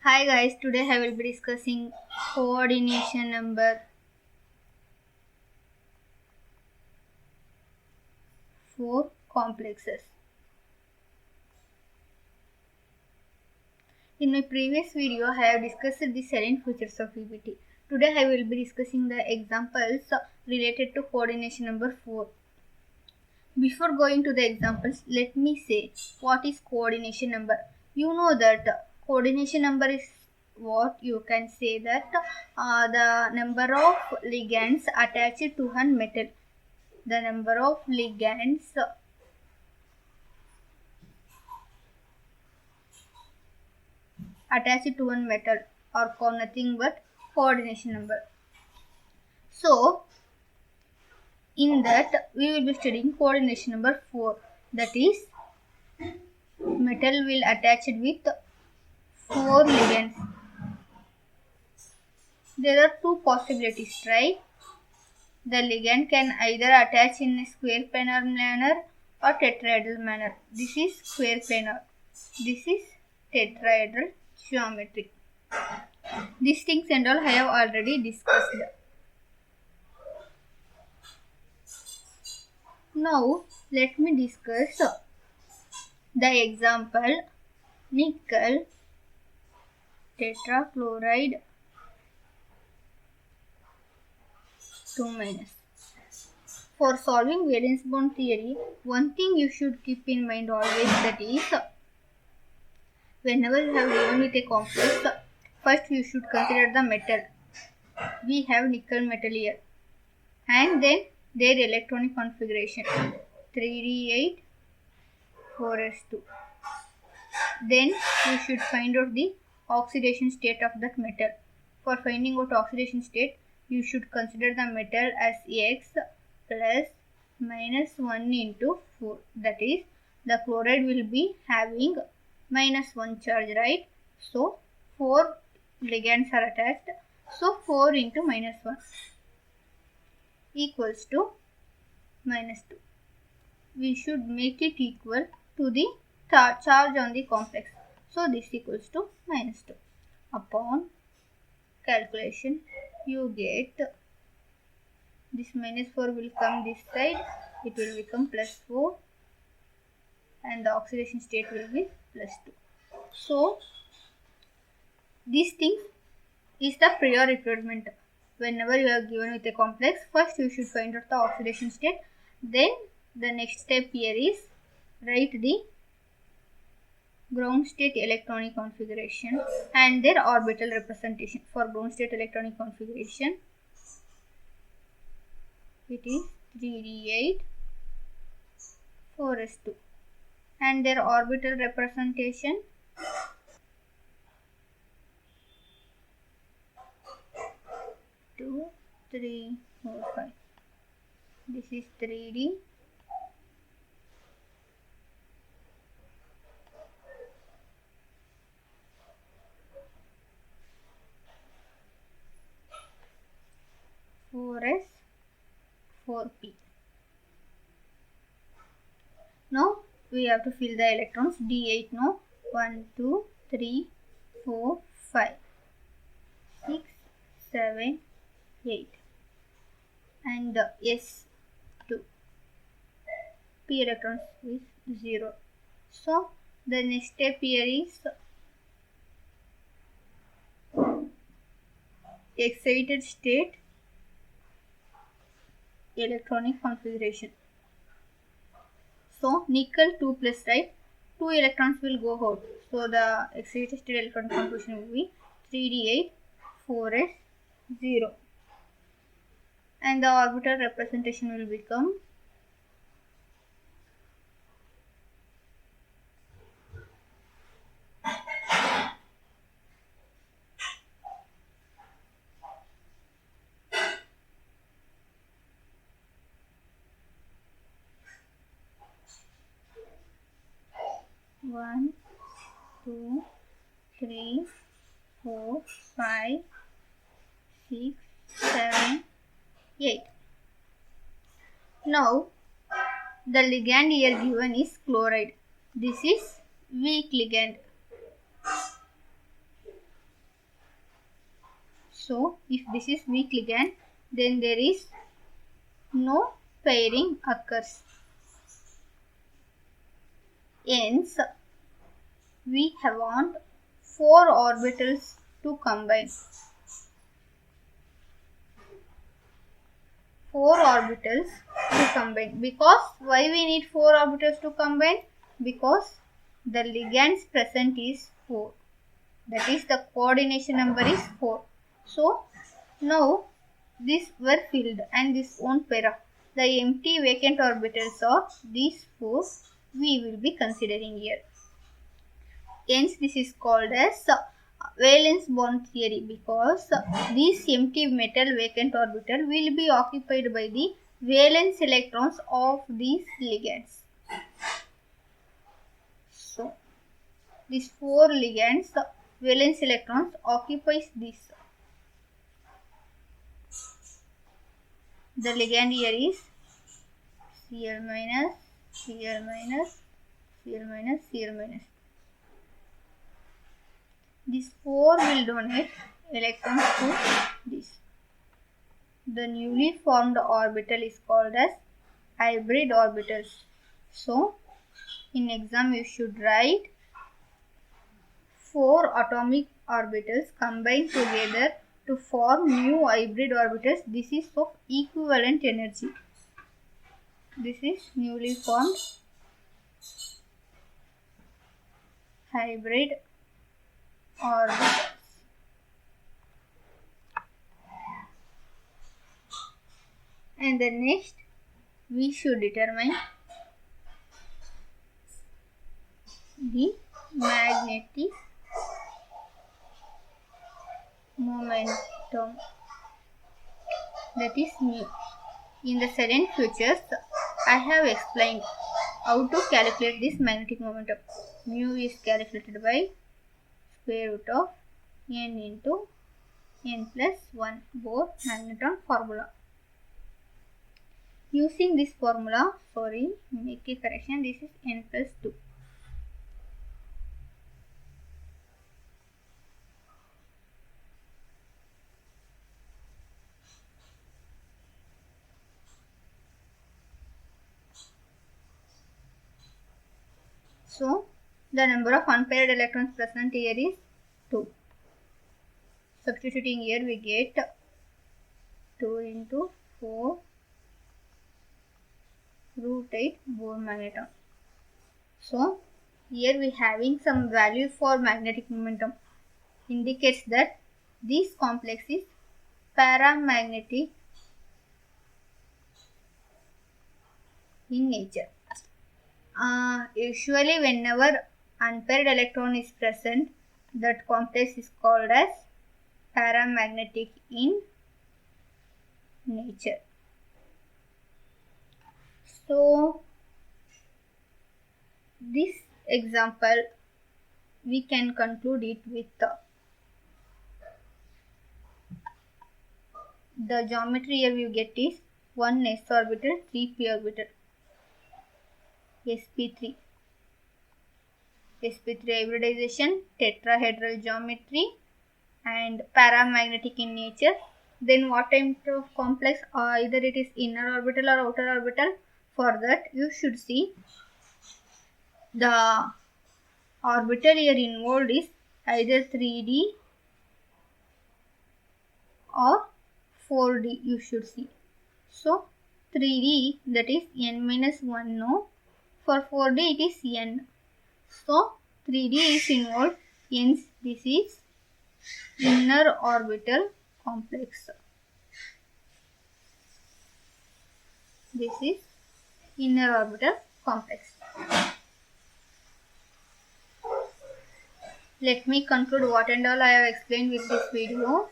Hi guys, today I will be discussing coordination number 4 complexes. In my previous video, I have discussed the salient features of EBT. Today I will be discussing the examples related to coordination number 4. Before going to the examples, let me say what is coordination number. You know that coordination number is what you can say that the number of ligands attached to a metal. The number of ligands attached to one metal are called nothing but coordination number. So, in that we will be studying coordination number 4, that is metal will attach it with 4 ligands. There are two possibilities, right? The ligand can either attach in a square planar manner or tetrahedral manner. This is square planar. This is tetrahedral geometry. These things and all I have already discussed. Now let me discuss the example nickel tetrachloride 2-. For solving valence bond theory, one thing you should keep in mind always, that is whenever you have given with a complex, first you should consider the metal. We have nickel metal here, and then their electronic configuration 3d8 4s2. Then you should find out the oxidation state of that metal. For finding out oxidation state, you should consider the metal as X plus minus 1 into 4. That is, the chloride will be having minus 1 charge, right? So 4 ligands are attached. So 4 into minus 1 equals to minus 2. We should make it equal to the charge on the complex. So this equals to minus 2. Upon calculation, you get this minus 4 will come this side, it will become plus 4, and the oxidation state will be plus 2. So this thing is the prior requirement. Whenever you are given with a complex, first you should find out the oxidation state. Then the next step here is write the ground state electronic configuration and their orbital representation. For ground state electronic configuration, it is 3d8 4s2, and their orbital representation 2 3 4 5. This is 3d, four s 4p. Now we have to fill the electrons. D8, no, 1 2 3 4 5 6 7 8, and the S2 p electrons is 0. So the next step here is excited state electronic configuration. So nickel 2 plus, right? 2 electrons will go out. So the excited state electronic configuration will be 3d8 4s 0, and the orbital representation will become 1 2 3 4 5 6 7 8. Now the ligand here given is chloride. This is weak ligand. So if this is weak ligand, then there is no pairing occurs. Hence, we want 4 orbitals to combine. 4 orbitals to combine. Because why we need 4 orbitals to combine? Because the ligands present is 4. That is, the coordination number is 4. So now these were filled and this won't pair up. The empty vacant orbitals of these 4 we will be considering here. Hence this is called as valence bond theory, because this empty metal vacant orbital will be occupied by the valence electrons of these ligands. So these 4 ligands, valence electrons occupies this. The ligand here is Cl minus, Cl minus, Cl minus, Cl minus. These 4 will donate electrons to this. The newly formed orbital is called as hybrid orbitals. So, in exam you should write 4 atomic orbitals combined together to form new hybrid orbitals. This is of equivalent energy. This is newly formed hybrid orbitals. And then next we should determine the magnetic momentum, that is mu. In the second features I have explained how to calculate this magnetic momentum. Mu is calculated by square root of n into n plus 1 Bohr magneton formula. Using this formula, make a correction, this is n plus 2. So, the number of unpaired electrons present here is 2. Substituting here we get 2 into 4 root 8 Bohr magneton. So, here we having some value for magnetic momentum, indicates that this complex is paramagnetic in nature. Usually whenever unpaired electron is present, that complex is called as paramagnetic in nature. So this example we can conclude it with the geometry here you get is 1 s orbital, 3 p orbital, sp3. sp3 hybridization, tetrahedral geometry and paramagnetic in nature. Then what type of complex? Either it is inner orbital or outer orbital. For that you should see the orbital here involved is either 3D or 4D you should see. So 3D, that is n minus 1 no. For 4D it is n. So 3D is involved, hence this is inner orbital complex. This is inner orbital complex. Let me conclude what and all I have explained with this video.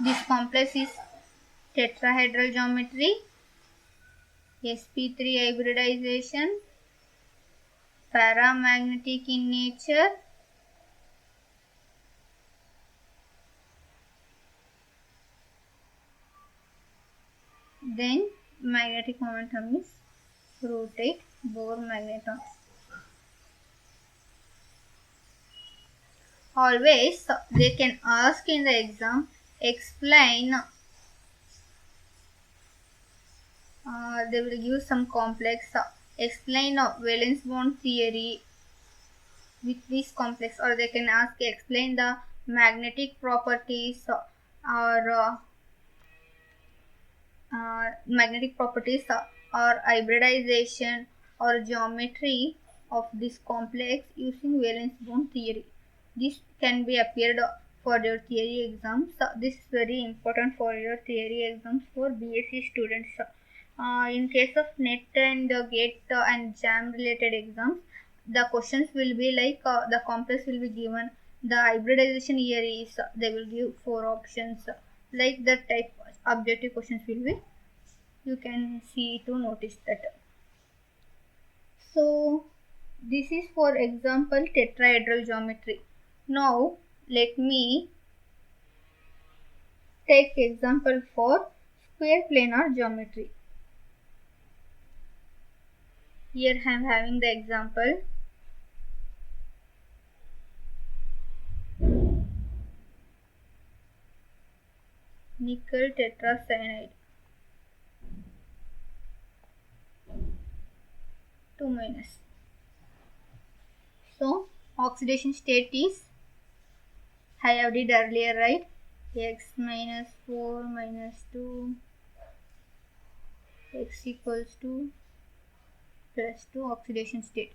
This complex is tetrahedral geometry, sp3 hybridization, paramagnetic in nature, then magnetic momentum is rotate Bohr magneton. Always they can ask in the exam, explain, they will give some complex, explain valence bond theory with this complex, or they can ask explain the magnetic properties or hybridization or geometry of this complex using valence bond theory. This can be appeared for your theory exams. This is very important for your theory exams for BSc students. In case of NET and GATE and JAM related exams, the questions will be like the complex will be given. The hybridization here is they will give 4 options. Like the type objective questions will be, you can see to notice that. So this is for example tetrahedral geometry. Now let me take example for square planar geometry. Here I am having the example. Nickel tetracyanide 2 minus. So oxidation state is, I have did earlier, right? X minus 4 minus 2 x equals to plus 2 oxidation state.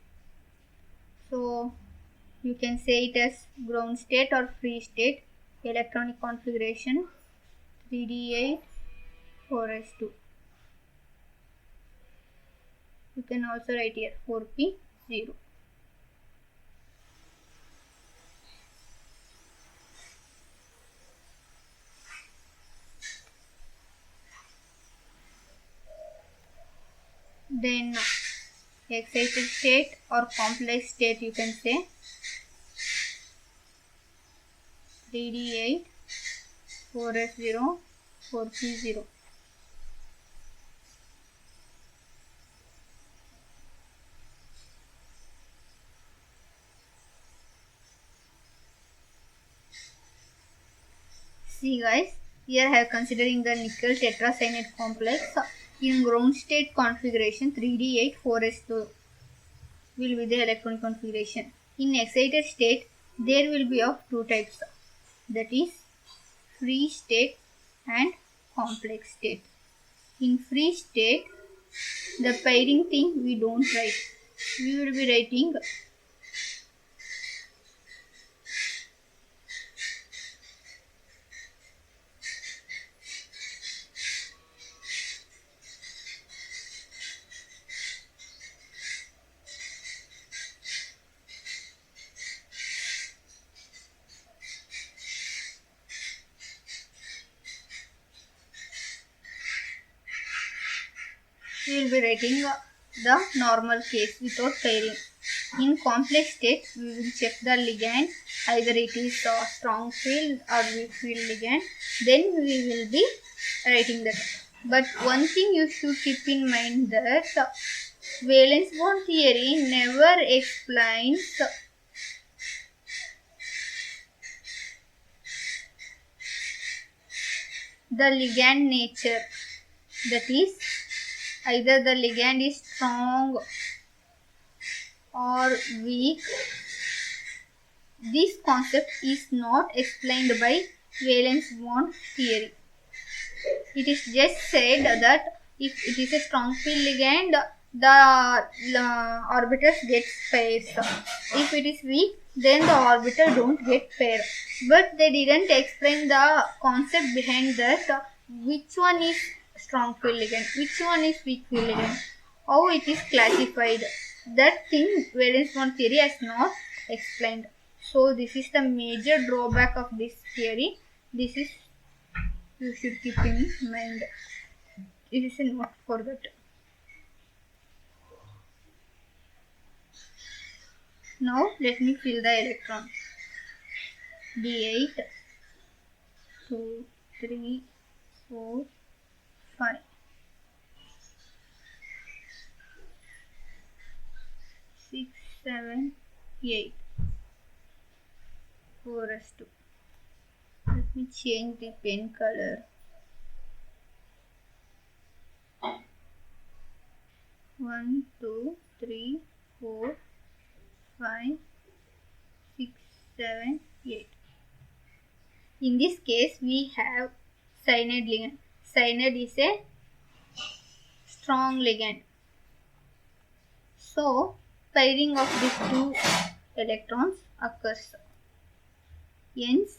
So you can say it as ground state or free state. Electronic configuration 3d8 4s2. You can also write here 4p0. Then excited state or complex state, you can say 3d8 4s0 4p0. See guys, here I have considering the nickel tetracyanide complex in ground state configuration 3d8 4s2 will be the electron configuration. In excited state, there will be of 2 types, that is free state and complex state. In free state, the pairing thing we don't write. We will be writing the normal case without pairing. In complex state, we will check the ligand, either it is a strong field or weak field ligand, then we will be writing that. But one thing you should keep in mind that valence bond theory never explains the ligand nature, that is either the ligand is strong or weak. This concept is not explained by valence bond theory. It is just said that if it is a strong field ligand, the orbitals get pairs. If it is weak, then the orbital don't get pair. But they didn't explain the concept behind that, which one is strong field ligand, which one is weak field ligand, how it is classified. That thing valence bond theory has not explained. So this is the major drawback of this theory. This is, you should keep in mind. It is a note for that. Now let me fill the electron. D8, 2, 3, 4, 5. 6, 7, 8, 4s2. Let me change the pen color. 1, 2, 3, 4, 5, 6, 7, 8. In this case, we have cyanide ligand. Cyanide is a strong ligand. So, pairing of these two electrons occurs. Hence,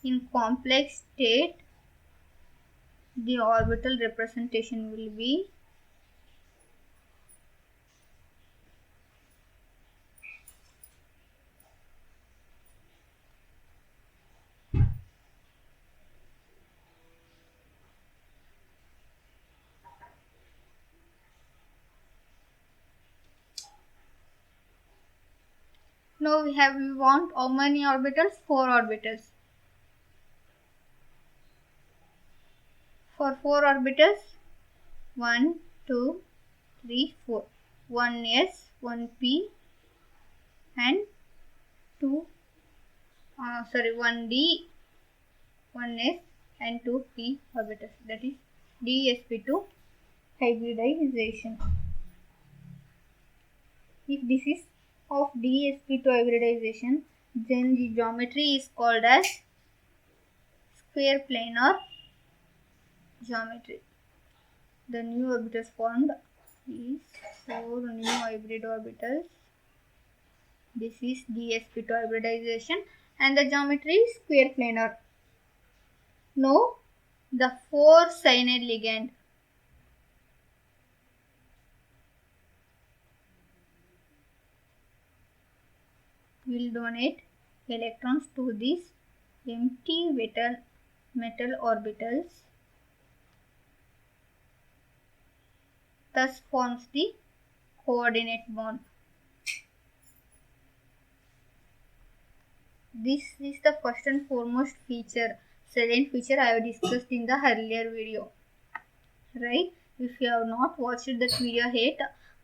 in complex state, the orbital representation will be now we want how many orbitals? 4 orbitals. For 4 orbitals, 1, 2, 3, 4. 1s, 1p and 1d, 1s and 2p orbitals. That is dsp2 hybridization. If this is of dsp2 hybridization, then the geometry is called as square planar geometry. The new orbitals formed is 4 new hybrid orbitals. This is dsp2 hybridization and the geometry is square planar. Now the 4 cyanide ligand will donate electrons to these empty metal orbitals. Thus forms the coordinate bond. This is the first and foremost feature, silent feature I have discussed in the earlier video. Right? If you have not watched that video yet,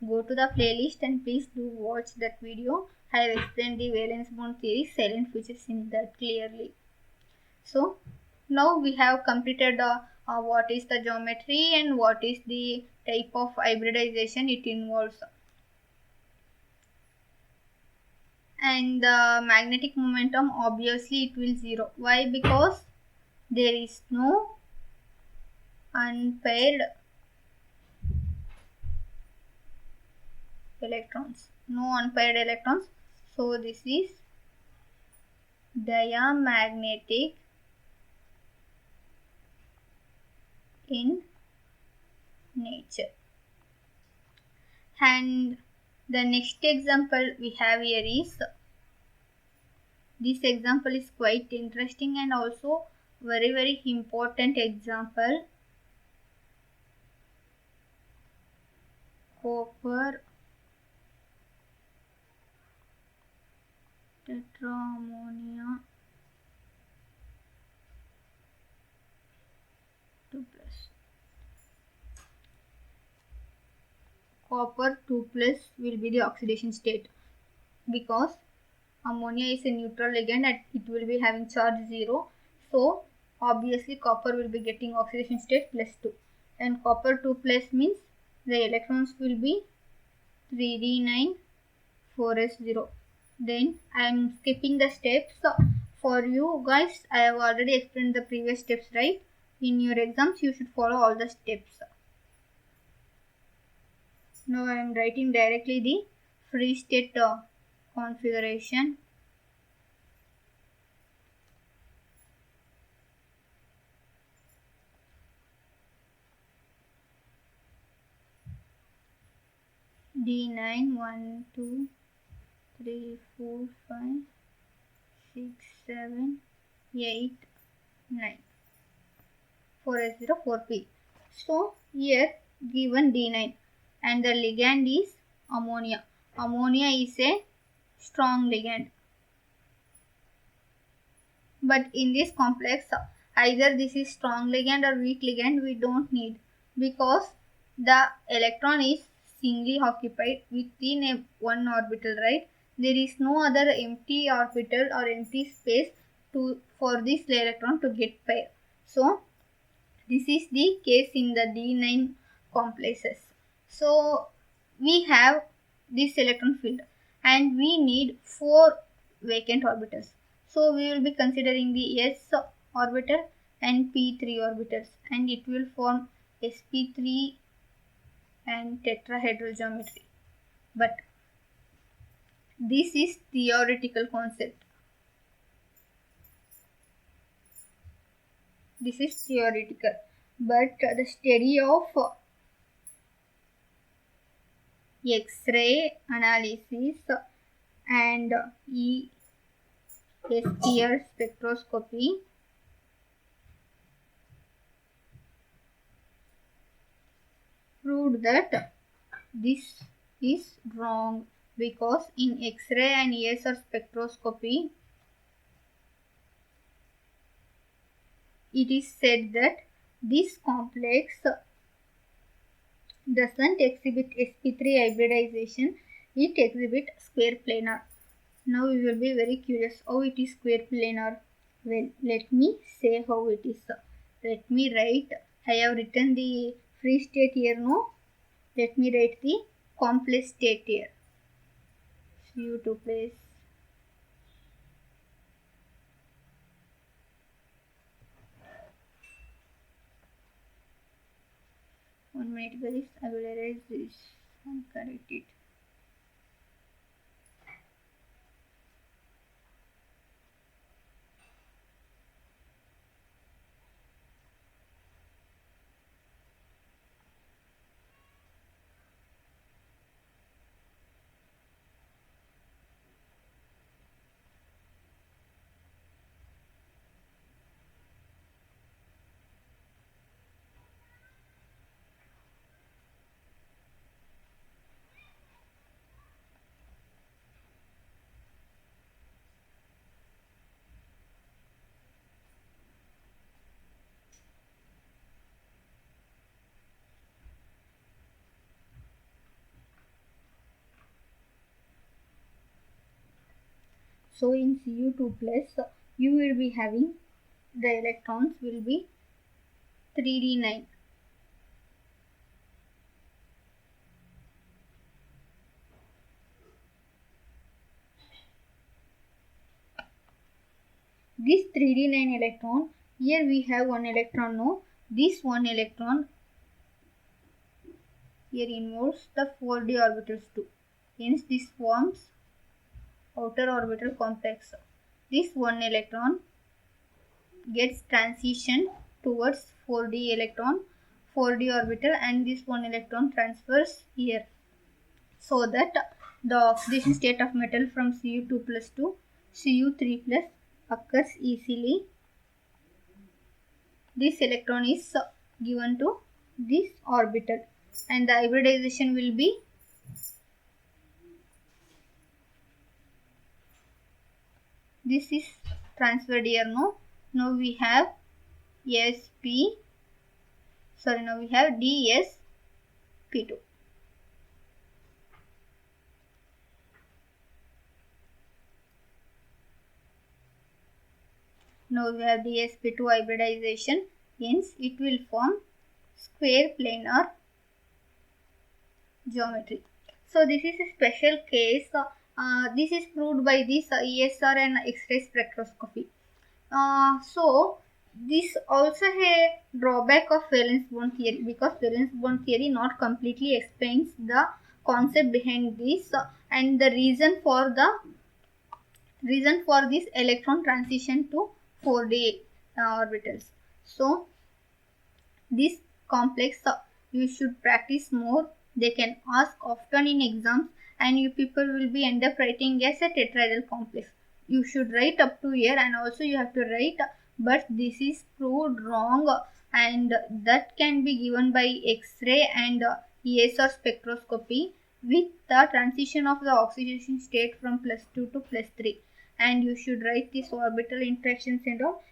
go to the playlist and please do watch that video. I have explained the valence bond theory, silent features in that clearly. So now we have completed what is the geometry and what is the type of hybridization it involves. And the magnetic momentum, obviously it will 0. Why? Because there is no unpaired electrons. So this is diamagnetic in nature. And the next example we have here is, this example is quite interesting and also very important example. Copper tetraammonia 2+. Copper 2+ will be the oxidation state because ammonia is a neutral ligand and it will be having charge 0. So obviously copper will be getting oxidation state +2, and copper 2+ means the electrons will be 3d9 4s0. Then I am skipping the steps for you guys. I have already explained the previous steps, right? In your exams you should follow all the steps. Now I am writing directly the free state configuration. D9 1 2 3 4 5 6 7 8 9 4s0 4p. So here given D9 and the ligand is ammonia. Ammonia is a strong ligand. But in this complex, either this is strong ligand or weak ligand we don't need, because the electron is singly occupied within one orbital, right? There is no other empty orbital or empty space for this electron to get pair. So this is the case in the D9 complexes. So we have this electron field and we need 4 vacant orbitals. So we will be considering the s orbital and p3 orbitals, and it will form sp3 and tetrahedral geometry. But this is theoretical concept. This is theoretical, but the study of X-ray analysis and ESPR spectroscopy proved that this is wrong, because in X-ray and ESR spectroscopy it is said that this complex doesn't exhibit sp3 hybridization, it exhibits square planar. Now we will be very curious how it is square planar. Well, let me say how it is. Let me write. I have written the free state here, no? Let me write the complex state here. Cu2 plus 1 minute guys, I will erase this and correct it. So in Cu2 plus, you will be having the electrons will be 3d9. This 3d9 electron, here we have one electron, no? This one electron here involves the 4d orbitals too. Hence this forms outer orbital complex. This one electron gets transition towards 4d electron, 4d orbital, and this one electron transfers here, so that the oxidation state of metal from Cu2 plus to Cu3 plus occurs easily. This electron is given to this orbital and the hybridization will be this is transferred here, no? Now we have now we have dsp2. Now we have dsp2 hybridization, hence it will form square planar geometry. So this is a special case. This is proved by this ESR and X-ray spectroscopy. So this also a drawback of valence bond theory, because valence bond theory not completely explains the concept behind this and the reason for this electron transition to 4d orbitals. So this complex you should practice more. They can ask often in exams, and you people will be end up writing as a tetrahedral complex. You should write up to here, and also you have to write, but this is proved wrong, and that can be given by X-ray and ESR spectroscopy with the transition of the oxidation state from +2 to +3. And you should write these orbital interactions and all.